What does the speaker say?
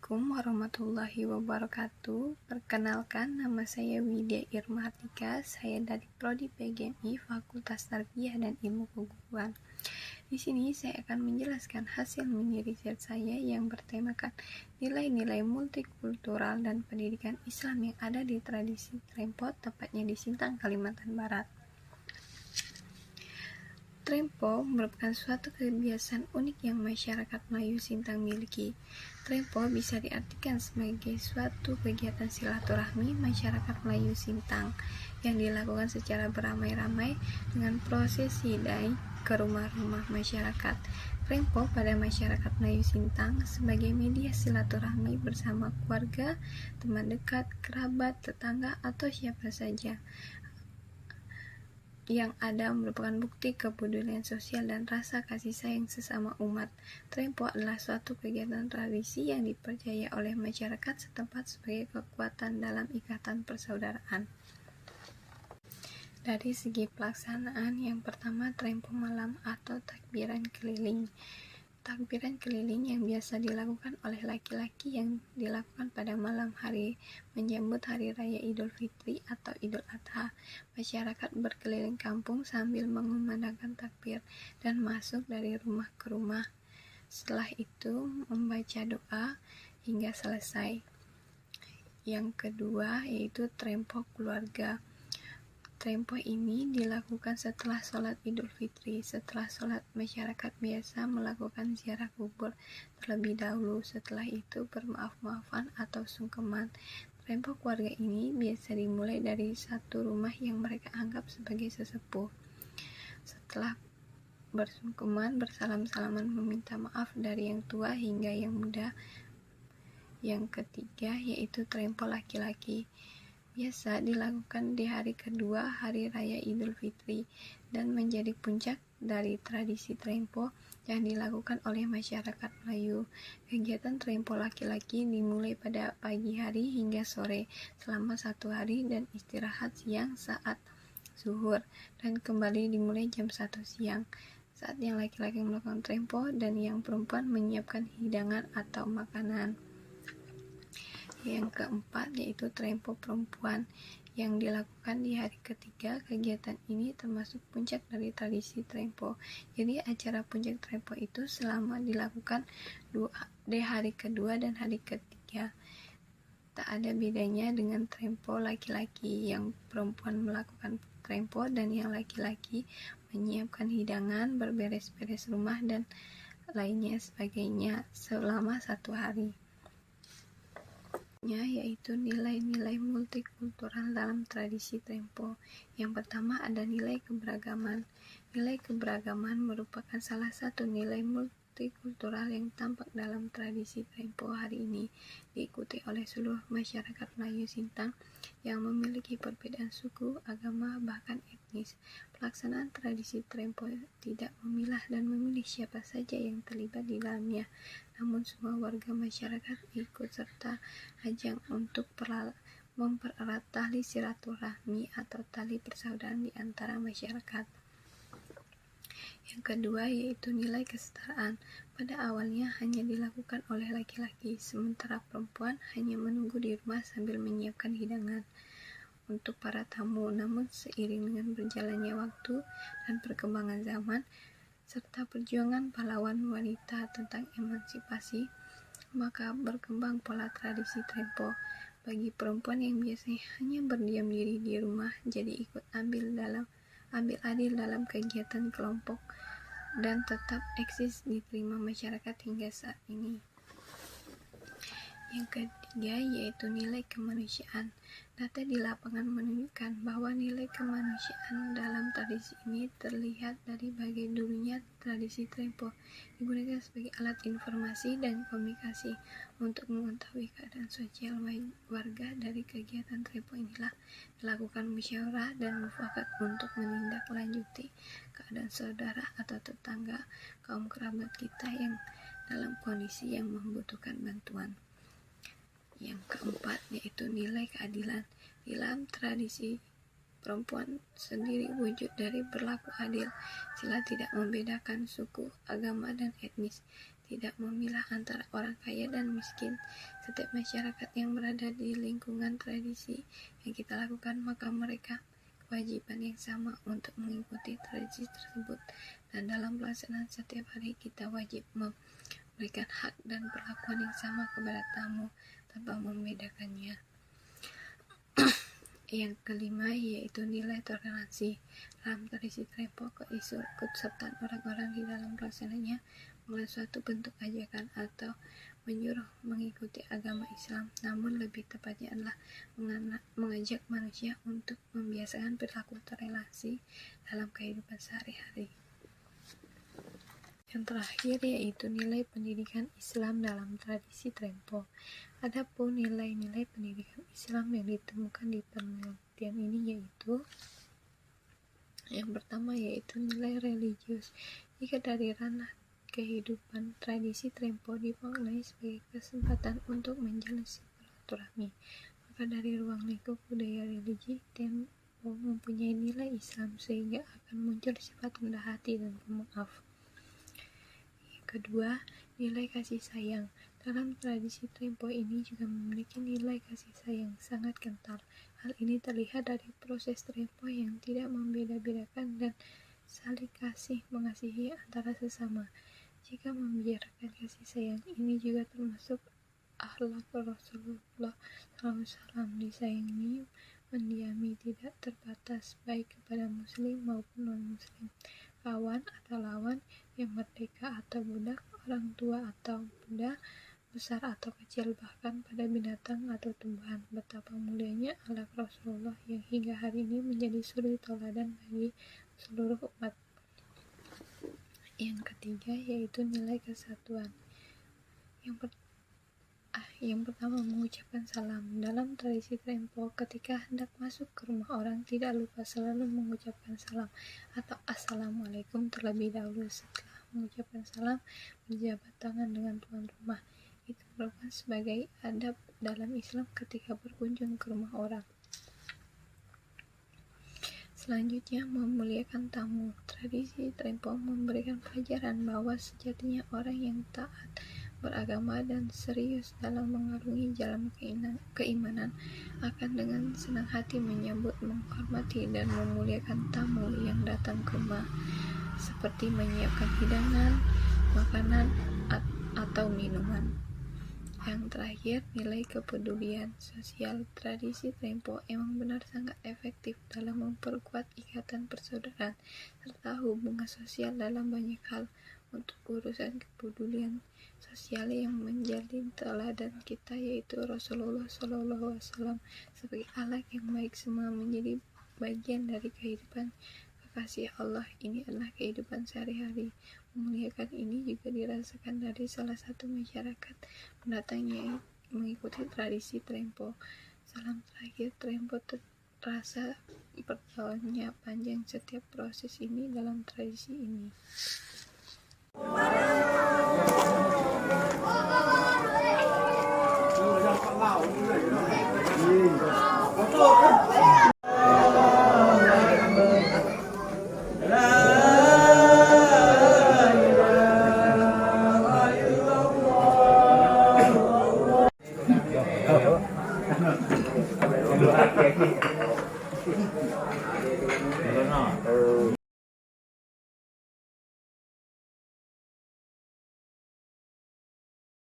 Assalamualaikum warahmatullahi wabarakatuh. Perkenalkan, nama saya Widya Irmahartika. Saya dari Prodi PGMI Fakultas Tarbiyah dan Ilmu Keguruan. Di sini saya akan menjelaskan hasil mini riset saya yang bertemakan nilai-nilai multikultural dan pendidikan Islam yang ada di tradisi Trempo, tepatnya di Sintang, Kalimantan Barat. Trempo merupakan suatu kebiasaan unik yang masyarakat Melayu Sintang miliki. Trempo bisa diartikan sebagai suatu kegiatan silaturahmi masyarakat Melayu Sintang yang dilakukan secara beramai-ramai dengan prosesi dai ke rumah-rumah masyarakat. Trempo pada masyarakat Melayu Sintang sebagai media silaturahmi bersama keluarga, teman dekat, kerabat, tetangga, atau siapa saja yang ada merupakan bukti kepedulian sosial dan rasa kasih sayang sesama umat. Trempo adalah suatu kegiatan tradisi yang dipercaya oleh masyarakat setempat sebagai kekuatan dalam ikatan persaudaraan. Dari segi pelaksanaan, yang pertama Trempo malam atau takbiran keliling. Takbiran keliling yang biasa dilakukan oleh laki-laki yang dilakukan pada malam hari menyambut Hari Raya Idul Fitri atau Idul Adha. Masyarakat berkeliling kampung sambil mengumandangkan takbir dan masuk dari rumah ke rumah. Setelah itu membaca doa hingga selesai. Yang kedua yaitu Trempo keluarga. Trempo ini dilakukan setelah sholat Idul Fitri. Setelah sholat, masyarakat biasa melakukan ziarah kubur terlebih dahulu. Setelah itu bermaaf-maafan atau sungkeman. Trempo keluarga ini biasa dimulai dari satu rumah yang mereka anggap sebagai sesepuh. Setelah bersungkeman, bersalam-salaman meminta maaf dari yang tua hingga yang muda. Yang ketiga yaitu Trempo laki-laki. Biasa dilakukan di hari kedua Hari Raya Idul Fitri dan menjadi puncak dari tradisi Trempo yang dilakukan oleh masyarakat Melayu. Kegiatan Trempo laki-laki dimulai pada pagi hari hingga sore selama satu hari dan istirahat siang saat zuhur dan kembali dimulai jam 1 siang saat yang laki-laki melakukan Trempo dan yang perempuan menyiapkan hidangan atau makanan. Yang keempat yaitu Trempo perempuan yang dilakukan di hari ketiga. Kegiatan ini termasuk puncak dari tradisi Trempo. Jadi acara puncak Trempo itu selama dilakukan di hari kedua dan hari ketiga. Tak ada bedanya dengan Trempo laki-laki, yang perempuan melakukan Trempo dan yang laki-laki menyiapkan hidangan, berberes-beres rumah dan lainnya sebagainya selama satu hari. Yaitu nilai-nilai multikultural dalam tradisi Trempo. Yang pertama ada nilai keberagaman. Nilai keberagaman merupakan salah satu nilai multikultural yang tampak dalam tradisi Trempo hari ini, diikuti oleh seluruh masyarakat Melayu Sintang yang memiliki perbedaan suku, agama, bahkan etnis. Pelaksanaan tradisi Trempo tidak memilah dan memilih siapa saja yang terlibat di dalamnya, namun semua warga masyarakat ikut serta ajang untuk mempererat tali silaturahmi atau tali persaudaraan di antara masyarakat. Yang kedua yaitu nilai kesetaraan. Pada awalnya hanya dilakukan oleh laki-laki, sementara perempuan hanya menunggu di rumah sambil menyiapkan hidangan untuk para tamu. Namun seiring dengan berjalannya waktu dan perkembangan zaman serta perjuangan pahlawan wanita tentang emansipasi, maka berkembang pola tradisi Trempo. Bagi perempuan yang biasanya hanya berdiam diri di rumah, jadi ikut ambil adil dalam kegiatan kelompok dan tetap eksis diterima masyarakat hingga saat ini. Yang ketiga yaitu nilai kemanusiaan. Data di lapangan menunjukkan bahwa nilai kemanusiaan dalam tradisi ini terlihat dari bagai dulunya tradisi Trempo digunakan sebagai alat informasi dan komunikasi. Untuk mengetahui keadaan sosial warga dari kegiatan Trempo inilah dilakukan musyawarah dan mufakat untuk menindaklanjuti keadaan saudara atau tetangga, kaum kerabat kita yang dalam kondisi yang membutuhkan bantuan. Yang keempat yaitu nilai keadilan. Dalam tradisi perempuan sendiri wujud dari berlaku adil. Sila tidak membedakan suku, agama, dan etnis. tidak memilah antara orang kaya dan miskin. Setiap masyarakat yang berada di lingkungan tradisi yang kita lakukan, maka mereka kewajiban yang sama untuk mengikuti tradisi tersebut. Dan dalam pelaksanaan setiap hari, kita wajib memberikan hak dan perlakuan yang sama kepada tamu tanpa membedakannya. Yang kelima yaitu nilai toleransi. Dalam tradisi Trempo, keikutsertaan orang-orang di dalam pelaksanaannya bukan suatu bentuk ajakan atau menyuruh mengikuti agama Islam, namun lebih tepatnya adalah mengajak manusia untuk membiasakan perilaku toleransi dalam kehidupan sehari-hari. Yang terakhir yaitu nilai pendidikan Islam dalam tradisi Trempo. Adapun nilai-nilai pendidikan Islam yang ditemukan di penelitian ini yaitu yang pertama yaitu nilai religius. Jika dari ranah kehidupan, tradisi Trempo dimaknai sebagai kesempatan untuk menjalin silaturahmi, maka dari ruang lingkup budaya religi, Trempo mempunyai nilai Islam sehingga akan muncul sifat rendah hati dan pemaaf. Kedua, nilai kasih sayang. Dalam tradisi Trempo ini juga memiliki nilai kasih sayang sangat kental. Hal ini terlihat dari proses Trempo yang tidak membeda-bedakan dan saling kasih mengasihi antara sesama. Jika membicarakan kasih sayang, ini juga termasuk akhlak Rasulullah SAW. Disayangi, mendiami, tidak terbatas, baik kepada muslim maupun non-muslim, kawan atau lawan, yang merdeka atau budak, orang tua atau muda, besar atau kecil, bahkan pada binatang atau tumbuhan. Betapa mulianya akhlak Rasulullah yang hingga hari ini menjadi suri tauladan bagi seluruh umat. Yang ketiga yaitu nilai kesatuan. Yang pertama, mengucapkan salam. Dalam tradisi Trempo, ketika hendak masuk ke rumah orang, tidak lupa selalu mengucapkan salam atau assalamualaikum terlebih dahulu. Setelah mengucapkan salam, berjabat tangan dengan tuan rumah. Itu merupakan sebagai adab dalam Islam ketika berkunjung ke rumah orang. Selanjutnya, memuliakan tamu. Tradisi Trempo memberikan pelajaran bahwa sejatinya orang yang taat beragama dan serius dalam mengarungi jalan keimanan akan dengan senang hati menyambut, menghormati, dan memuliakan tamu yang datang ke rumah, seperti menyiapkan hidangan, makanan, atau minuman. Yang terakhir, nilai kepedulian sosial. Tradisi Trempo emang benar sangat efektif dalam memperkuat ikatan persaudaraan serta hubungan sosial dalam banyak hal. Untuk urusan kepedulian sosial yang menjalin teladan kita yaitu Rasulullah SAW sebagai akhlak yang baik, semua menjadi bagian dari kehidupan kekasih Allah. Ini adalah kehidupan sehari-hari. Memuliakan ini juga dirasakan dari salah satu masyarakat pendatangnya mengikuti tradisi Trempo. Salam terakhir Trempo terasa bertahunnya panjang setiap proses ini dalam tradisi ini.